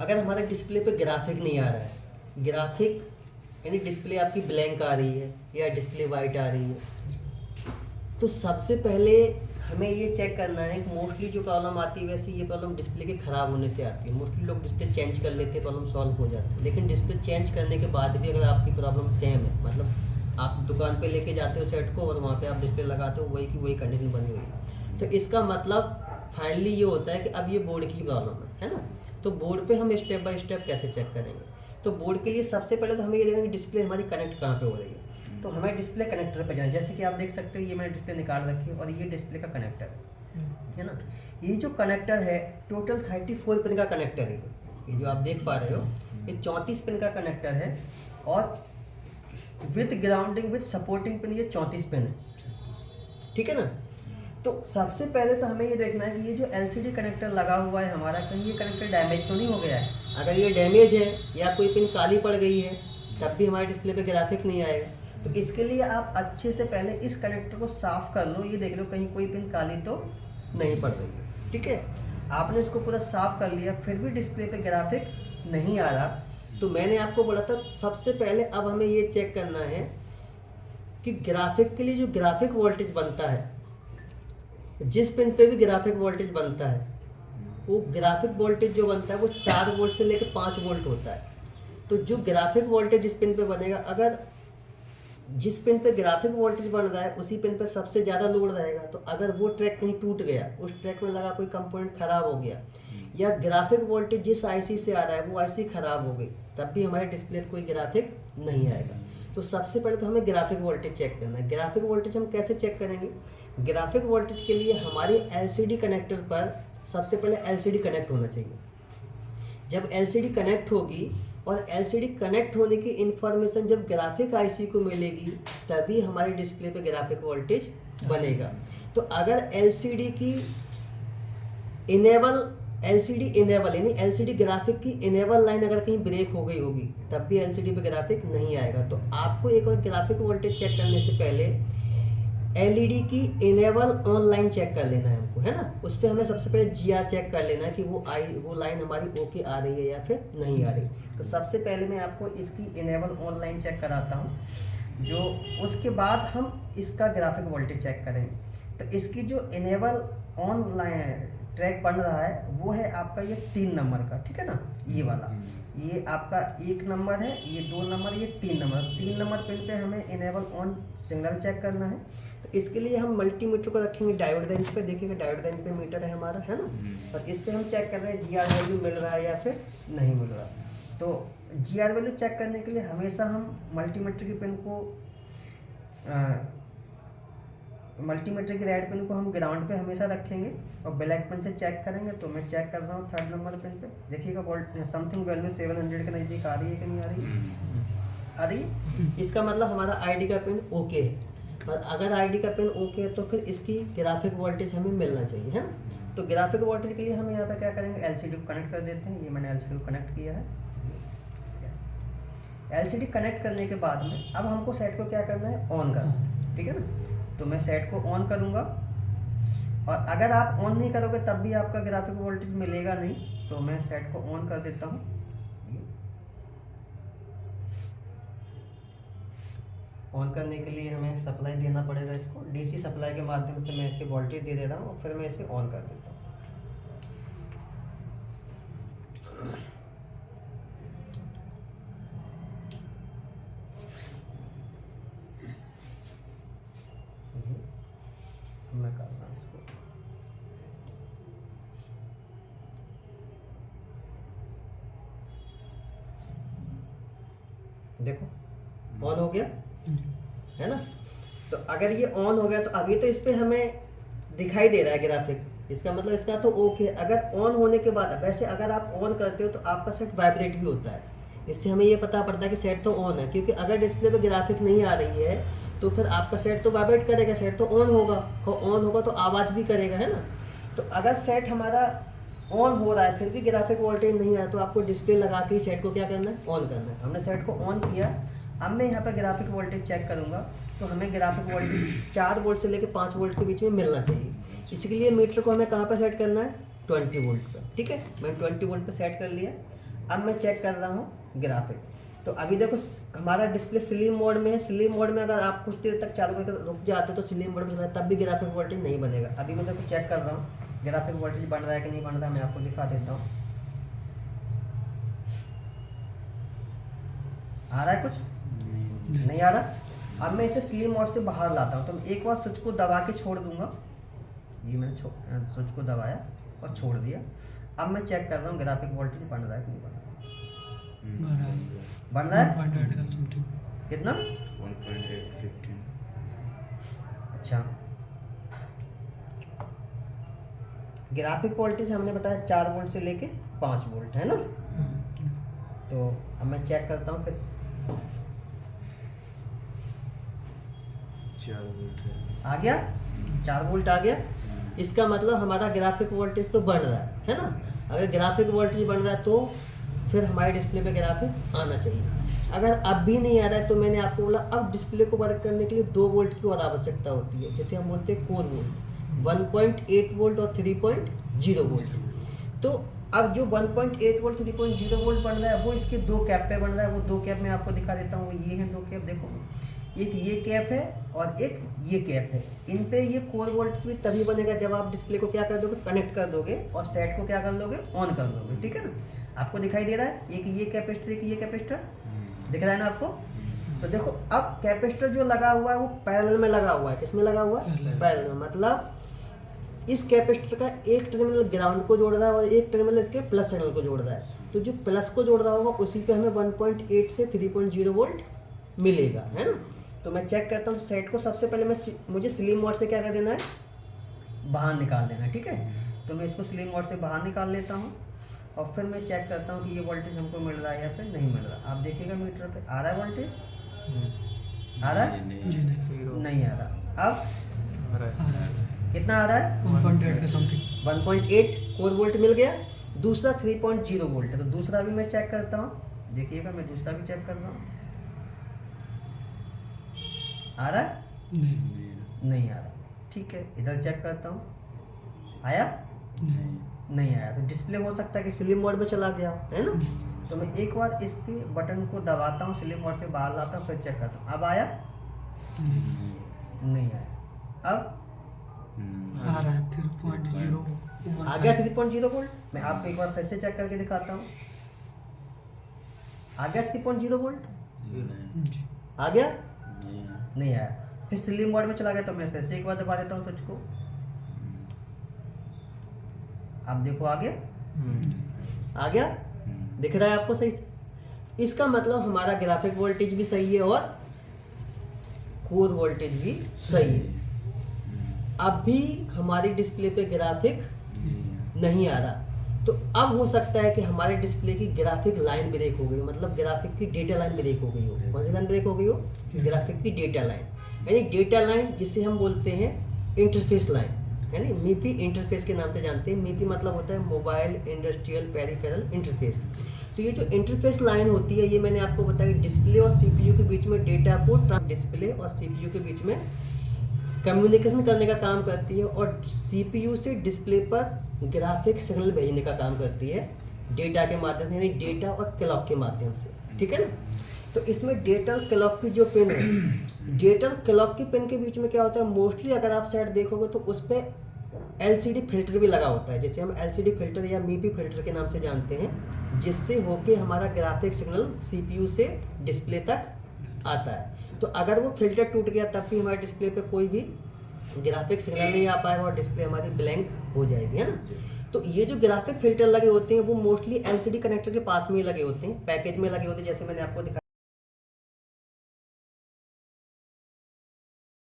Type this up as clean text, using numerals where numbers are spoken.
अगर हमारे डिस्प्ले पे ग्राफिक नहीं आ रहा है, ग्राफिक यानी डिस्प्ले आपकी ब्लैंक आ रही है या डिस्प्ले वाइट आ रही है, तो सबसे पहले हमें ये चेक करना है कि मोस्टली जो प्रॉब्लम आती है वैसे ये प्रॉब्लम डिस्प्ले के ख़राब होने से आती है। मोस्टली लोग डिस्प्ले चेंज कर लेते हैं, प्रॉब्लम सॉल्व हो जाती है। लेकिन डिस्प्ले चेंज करने के बाद भी अगर आपकी प्रॉब्लम सेम है, मतलब आप दुकान पे लेके जाते हो सेट को और वहाँ पे आप डिस्प्ले लगाते हो वही की वही कंडीशन बनी हुई है, तो इसका मतलब फाइनली ये होता है कि अब ये बोर्ड की प्रॉब्लम है ना। तो बोर्ड पे हम स्टेप बाय स्टेप कैसे चेक करेंगे? तो बोर्ड के लिए सबसे पहले तो हमें ये देखना कि डिस्प्ले हमारी कनेक्ट कहाँ पे हो रही है। तो हमें डिस्प्ले कनेक्टर पे जाना, जैसे कि आप देख सकते हो ये मैंने डिस्प्ले निकाल रखी है और ये डिस्प्ले का कनेक्टर है ना। ये जो कनेक्टर है टोटल 34 पिन का कनेक्टर है। ये जो आप देख पा रहे हो ये 34 पिन का कनेक्टर है और with grounding with supporting pin ये 34 पिन है, ठीक है ना। तो सबसे पहले तो हमें ये देखना है कि ये जो LCD कनेक्टर लगा हुआ है हमारा, कहीं ये कनेक्टर डैमेज तो नहीं हो गया है। अगर ये डैमेज है या कोई पिन काली पड़ गई है तब भी हमारे डिस्प्ले पे ग्राफिक नहीं आएगा। तो इसके लिए आप अच्छे से पहले इस कनेक्टर को साफ़ कर लो। ये देख लो कहीं कोई पिन काली तो नहीं पड़ रही है, ठीक है। आपने इसको पूरा साफ़ कर लिया फिर भी डिस्प्ले पे ग्राफिक नहीं आ रहा, तो मैंने आपको बोला था सबसे पहले अब हमें ये चेक करना है कि ग्राफिक के लिए जो ग्राफिक वोल्टेज बनता है, जिस पिन पे भी ग्राफिक वोल्टेज बनता है वो ग्राफिक वोल्टेज जो बनता है वो 4 वोल्ट से लेकर 5 वोल्ट होता है। तो जो ग्राफिक वोल्टेज जिस पिन पे बनेगा, अगर जिस पिन पे ग्राफिक वोल्टेज बन रहा है उसी पिन पे सबसे ज़्यादा लोड रहेगा, तो अगर वो ट्रैक कहीं टूट गया, उस ट्रैक में लगा कोई कंपोनेंट खराब हो गया या ग्राफिक वोल्टेज जिस IC से आ रहा है वो IC खराब हो गई, तब भी हमारे डिस्प्ले पर कोई ग्राफिक नहीं आएगा। तो सबसे पहले तो हमें ग्राफिक वोल्टेज चेक करना है। ग्राफिक वोल्टेज हम कैसे चेक करेंगे? ग्राफिक वोल्टेज के लिए हमारी LCD कनेक्टर पर सबसे पहले LCD कनेक्ट होना चाहिए। जब LCD कनेक्ट होगी और LCD कनेक्ट होने की इन्फॉर्मेशन जब ग्राफिक IC को मिलेगी तभी हमारे डिस्प्ले पे ग्राफिक वोल्टेज बनेगा। तो अगर LCD इनेबल यानी LCD ग्राफिक की इनेबल लाइन अगर कहीं ब्रेक हो गई होगी तब भी LCD पे ग्राफिक नहीं आएगा। तो आपको एक और ग्राफिक वोल्टेज चेक करने से पहले LED की इनेबल ऑन लाइन चेक कर लेना है हमको, है ना। उस पर हमें सबसे पहले GR चेक कर लेना है कि वो लाइन हमारी ओके आ रही है या फिर नहीं आ रही। तो सबसे पहले मैं आपको इसकी इनेबल ऑन लाइन चेक कराता हूँ, जो उसके बाद हम इसका ग्राफिक वोल्टेज चेक करेंगे। तो इसकी जो इनेबल ऑन लाइन ट्रैक बन रहा है वो है आपका ये 3 नंबर का, ठीक है ना। ये वाला ये आपका 1 नंबर है, ये 2 नंबर, ये 3 नंबर। 3 नंबर पिन पे हमें इनेबल ऑन सिग्नल चेक करना है। तो इसके लिए हम मल्टीमीटर को रखेंगे डायोड रेंज पे। देखिएगा डायोड रेंज पे मीटर है हमारा, है ना। और इस पे हम चेक कर रहे हैं GR वैल्यू मिल रहा है या फिर नहीं मिल रहा। तो GR वैल्यू चेक करने के लिए हमेशा हम मल्टीमीटर की पिन को मल्टीमीटर की रेड पिन को हम ग्राउंड पे हमेशा रखेंगे और ब्लैक पिन से चेक करेंगे। तो मैं चेक कर रहा हूँ 3rd नंबर पिन पे। देखिएगा वोल्ट समथिंग वैल्यू 700 के नज़दीक आ रही है कि नहीं आ रही है? आ रही है। इसका मतलब हमारा ID का पिन ओके है। और अगर ID का पिन ओके है तो फिर इसकी ग्राफिक वोल्टेज हमें मिलना चाहिए, है ना। तो ग्राफिक वोल्टेज के लिए हम यहाँ पे क्या करेंगे, LCD को कनेक्ट कर देते हैं। ये मैंने LCD को कनेक्ट किया है। LCD कनेक्ट करने के बाद में अब हमको सेट को क्या करना है, ऑन करना है, ठीक है ना। तो मैं सेट को ऑन करूँगा और अगर आप ऑन नहीं करोगे तब भी आपका ग्राफिक वोल्टेज मिलेगा नहीं। तो मैं सेट को ऑन कर देता हूँ। ऑन करने के लिए हमें सप्लाई देना पड़ेगा इसको। DC सप्लाई के माध्यम से मैं इसे वोल्टेज दे रहा हूँ और फिर मैं इसे ऑन कर देता हूँ। मैं कर रहा हूँ इसको। देखो ऑन हो गया, है ना। तो अगर ये ऑन हो गया तो अभी तो इस पे हमें दिखाई दे रहा है ग्राफिक, इसका मतलब इसका तो ओके। अगर ऑन होने के बाद वैसे अगर आप ऑन करते हो तो आपका सेट वाइब्रेट भी होता है। इससे हमें ये पता पड़ता है कि सेट तो ऑन है, क्योंकि अगर डिस्प्ले पे ग्राफिक नहीं आ रही है तो फिर आपका सेट तो वाइब्रेट करेगा, सेट तो ऑन होगा और ऑन होगा तो आवाज़ भी करेगा, है ना। तो अगर सेट हमारा ऑन हो रहा है फिर भी ग्राफिक वोल्टेज नहीं आया तो आपको डिस्प्ले लगा के सेट को क्या करना है, ऑन करना है। हमने सेट को ऑन किया। अब मैं यहाँ पर ग्राफिक वोल्टेज चेक करूँगा तो हमें ग्राफिक वोल्टेज 4 वोल्ट से लेकर 5 वोल्ट के बीच में मिलना चाहिए। इसके लिए मीटर को हमें कहाँ पर सेट करना है, 20 वोल्ट पर, ठीक है। मैंने 20 वोल्ट पर सेट कर लिया। अब मैं चेक कर रहा हूँ ग्राफिक। तो अभी देखो हमारा डिस्प्ले स्लिम मोड में है। स्लिम मोड में अगर आप कुछ देर तक चालू करके रुक जाते हो तो स्लिम मोड में चला तब भी ग्राफिक वोल्टेज नहीं बनेगा। अभी मैं देखो चेक कर रहा हूँ ग्राफिक वोल्टेज बन रहा है कि नहीं बन रहा है, मैं आपको दिखा देता हूँ। आ रहा है कुछ? नहीं आ रहा। अब मैं इसे स्लिम मोड से बाहर लाता हूँ। तो मैं एक बार स्विच को दबा के छोड़ दूंगा। ये मैंने स्विच को दबाया और छोड़ दिया। अब मैं चेक कर रहा हूँ ग्राफिक वोल्टेज बन रहा है कि नहीं बन रहा है। बन रहा है कितना? 1.815। अच्छा, ग्राफिक वोल्टेज हमने बताया 4 वोल्ट से लेके 5 वोल्ट है ना। तो अब मैं चेक करता हूँ फिर से। 4 वोल्ट है। आ गया 4 वोल्ट आ गया। इसका मतलब हमारा ग्राफिक वोल्टेज तो बढ़ रहा है ना। अगर ग्राफिक वोल्टेज बढ़ रहा है तो फिर हमारे डिस्प्ले पे ग्राफिक आना चाहिए। अगर अब भी नहीं आ रहा है तो मैंने आपको बोला अब डिस्प्ले को वर्क करने के लिए 2 वोल्ट की और आवश्यकता होती है। जैसे हम बोलते हैं कोर वोल्ट 1.8 वोल्ट और 3.0 वोल्ट। तो अब जो 1.8 वोल्ट 3.0 वोल्ट बन रहा है वो इसके 2 कैप पे बन रहा है। वो 2 कैप मैं आपको दिखा देता हूँ। वो ये हैं 2 कैप, देखो एक ये कैप है और एक ये कैप है। इन पे ये कोर वोल्ट भी तभी बनेगा जब आप डिस्प्ले को क्या कर दोगे, कनेक्ट कर दोगे और सेट को क्या कर लोगे, ऑन कर दोगे। ठीक है ना। आपको दिखाई दे रहा है एक ये कैपेसिटर एक ये कैपेसिटर दिख रहा है ना आपको। तो देखो अब कैपेसिटर जो लगा हुआ है वो पैरेलल में लगा हुआ है। किसमें लगा हुआ है? पैरेलल में। मतलब इस कैपेसिटर का एक टर्मिनल ग्राउंड को जोड़ रहा है और एक टर्मिनल इसके प्लस टर्मिनल को जोड़ रहा है। तो जो प्लस को जोड़ रहा होगा उसी पे हमें 1.8 से 3.0 वोल्ट मिलेगा, है ना। तो मैं चेक करता हूँ सेट को। सबसे पहले मुझे स्लिम मोड से क्या कर देना है, बाहर निकाल देना है। ठीक है, तो मैं इसको स्लिम मोड से बाहर निकाल लेता हूँ और फिर मैं चेक करता हूँ कि ये वोल्टेज हमको मिल रहा है या फिर नहीं मिल रहा। आप देखिएगा मीटर पे आ रहा है वोल्टेज, आ रहा है? नहीं आ रहा। अब कितना आ रहा है? 1.8 के समथिंग। 1.8 कोर वोल्ट मिल गया। दूसरा 3.0 वोल्ट है। तो दूसरा भी मैं चेक करता हूँ। देखिएगा मैं दूसरा भी चेक कर रहा हूँ। आ रहा है? नहीं आ रहा। ठीक है, इधर चेक करता हूँ। आया? नहीं आया। तो डिस्प्ले हो सकता है कि स्लिम मोड में चला गया, है ना। तो मैं एक बार इसके बटन को दबाता हूँ, स्लिम मोड से बाहर लाता हूँ, फिर चेक करता हूँ। अब आया? नहीं आया। अब आ रहा है 3.0 आ गया 3.0 वोल्ट। मैं आपको एक बार फिर से चेक करके दिखाता हूँ। आ गया 3.0 वोल्ट? आ गया? नहीं आया। फिर स्लिम मोड में चला गया। तो मैं फिर से एक बार दबा देता हूँ स्विच को। आप देखो आ गया? आ गया? दिख रहा है आपको सही से? इसका मतलब हमारा ग्राफिक वोल्टेज भी सही है और कोर वोल्टेज भी सही है। अब भी हमारी डिस्प्ले पे ग्राफिक नहीं आ रहा। तो अब हो सकता है कि हमारे डिस्प्ले की ग्राफिक लाइन ब्रेक हो गई हो। मतलब ग्राफिक की डेटा लाइन ब्रेक हो गई हो। कौन सी लाइन ब्रेक हो गई हो? ग्राफिक की डेटा लाइन। यानी डेटा लाइन जिसे हम बोलते हैं इंटरफेस लाइन, यानी मीपी इंटरफेस के नाम से जानते हैं। मीपी मतलब होता है मोबाइल इंडस्ट्रियल पेरिफेरल इंटरफेस। तो ये जो इंटरफेस लाइन होती है ये मैंने आपको बताया डिस्प्ले और सीपीयू के बीच में डेटा को डिस्प्ले और सीपीयू के बीच में कम्युनिकेशन करने का काम करती है और सीपीयू से डिस्प्ले पर ग्राफिक सिग्नल भेजने का काम करती है डेटा के माध्यम से, यानी डेटा और क्लॉक के माध्यम से। ठीक है ना। तो इसमें डेटा और क्लॉक की जो पिन है, डेटा और क्लॉक की पिन के बीच में क्या होता है, मोस्टली अगर आप सेट देखोगे तो उस पर एलसीडी फिल्टर भी लगा होता है, जिसे हम एलसीडी फिल्टर या मीपी फिल्टर के नाम से जानते हैं, जिससे होके हमारा ग्राफिक सिग्नल सीपीयू से डिस्प्ले तक आता है। तो अगर वो फिल्टर टूट गया तब भी हमारे डिस्प्ले पे कोई भी ग्राफिक सिग्नल नहीं आ पाएगा और डिस्प्ले हमारी ब्लैंक हो जाएगी, है ना। तो ये जो ग्राफिक फिल्टर लगे होते हैं वो मोस्टली एलसीडी कनेक्टर के पास में ही लगे होते हैं, पैकेज में लगे होते हैं, जैसे मैंने आपको दिखाया।